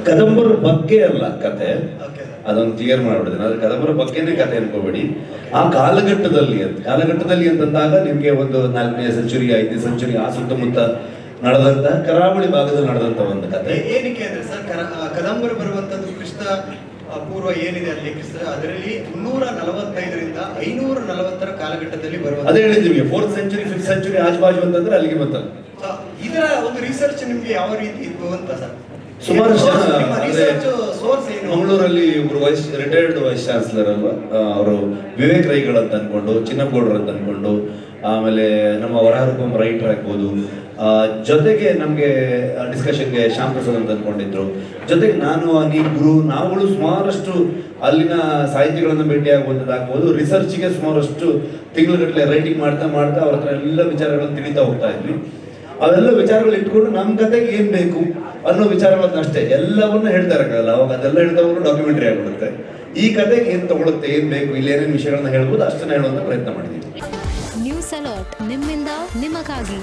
ಕದಂಬರ ಬಗ್ಗೆ ಅಲ್ಲ ಕತೆ, ಅದೊಂದು ಕ್ಲಿಯರ್ ಮಾಡ್ಬಿಡ್ತೀನಿ. ಅದ್ರ ಕದಂಬರ ಬಗ್ಗೆನೇ ಕತೆ ಅನ್ಕೋಬೇಡಿ. ಆ ಕಾಲಘಟ್ಟದಲ್ಲಿ ಅಂತಂದಾಗ ನಿಮ್ಗೆ ಒಂದು 4ನೇ ಸೆಂಚುರಿ 5ನೇ ಸೆಂಚುರಿ ಆ ಸುತ್ತಮುತ್ತ ನಡೆದಂತ ಕರಾವಳಿ ಭಾಗದಲ್ಲಿ ನಡೆದಂತ ಒಂದು ಕತೆ. ಏನಕ್ಕೆ ಅಂದ್ರೆ ಸರ್ ಕದಂಬರು ಬರುವಂತದ್ದು ಕ್ರಿಸ್ತ ಪೂರ್ವ ಏನಿದೆ ಅಲ್ಲಿ ಅದರಲ್ಲಿ 345ರಿಂದ 540 ಕಾಲಘಟ್ಟದಲ್ಲಿ ಬರುವ, ಅದೇ ಹೇಳಿದ್ವಿ 4th ಸೆಂಚುರಿ 5th ಸೆಂಚುರಿ ಆಜುಬಾಜು ಅಂತಂದ್ರೆ ಅಲ್ಲಿಗೆ ಬಂತಲ್ಲ. ಇದರ ಒಂದು ರಿಸರ್ಚ್ ನಿಮ್ಗೆ ಯಾವ ರೀತಿ ಇತ್ತು ಅಂತ ಸರ್? ಸುಮಾರು ಸೋರ್ಸ್ ಏನು? ಮಂಗಳೂರಲ್ಲಿ ಒಬ್ರು ರಿಟೈರ್ಡ್ ವೈಸ್ ಚಾನ್ಸಲರ್ ಅಲ್ವಾ, ಅವರು ವಿವೇಕ್ ರೈಗಳು ಅಂತ ಅನ್ಕೊಂಡು, ಚಿನ್ನಪ್ಪಗೌಡರು ಅಂತ ಅನ್ಕೊಂಡು, ಆಮೇಲೆ ನಮ್ಮ ವರಹರೂಪಂ ರೈಟರ್ ಆಗ್ಬೋದು, ಜೊತೆಗೆ ನಮಗೆ ಡಿಸ್ಕಷನ್ಗೆ ಶ್ಯಾಮ್ ಪ್ರಸಾದ್ ಅಂತ ಅನ್ಕೊಂಡಿದ್ರು, ಜೊತೆಗೆ ನಾನು ಅನಿ ಗುರು ನಾವುಗಳು ಸುಮಾರಷ್ಟು ಅಲ್ಲಿನ ಸಾಹಿತಿಗಳನ್ನು ಭೇಟಿಯಾಗುವಂಥದ್ದಾಗ್ಬೋದು, ರಿಸರ್ಚ್ಗೆ ಸುಮಾರಷ್ಟು ತಿಂಗಳುಗಟ್ಟಲೆ ರೈಟಿಂಗ್ ಮಾಡ್ತಾ ಅವ್ರ ಹತ್ರ ಎಲ್ಲ ವಿಚಾರಗಳನ್ನು ತಿಳಿತಾ ಹೋಗ್ತಾ ಇದ್ವಿ. ಅವೆಲ್ಲ ವಿಚಾರಗಳು ಇಟ್ಕೊಂಡು ನಮ್ಮ ಕತೆಗೆ ಏನ್ ಬೇಕು ಅನ್ನೋ ವಿಚಾರಗಳನ್ನ ಅಷ್ಟೇ ಎಲ್ಲವನ್ನ ಹೇಳ್ತಾ ಇರಕ್ಕಾಗಲ್ಲ. ಅವಾಗ ಅದೆಲ್ಲ ಹೇಳ್ದವರು ಡಾಕ್ಯುಮೆಂಟರಿ ಆಗ್ಬಿಡುತ್ತೆ. ಈ ಕತೆಗೆ ಏನ್ ತಗೊಳುತ್ತೆ, ಏನ್ ಬೇಕು, ಇಲ್ಲಿ ಏನೇನು ವಿಷಯಗಳನ್ನ ಹೇಳ್ಬೋದು ಅಷ್ಟನ್ನ ಹೇಳುವಂತ ಪ್ರಯತ್ನ ಮಾಡಿದೀವಿ. ನ್ಯೂಸ್ ಅಲರ್ಟ್, ನಿಮ್ಮಿಂದ ನಿಮಗಾಗಿ.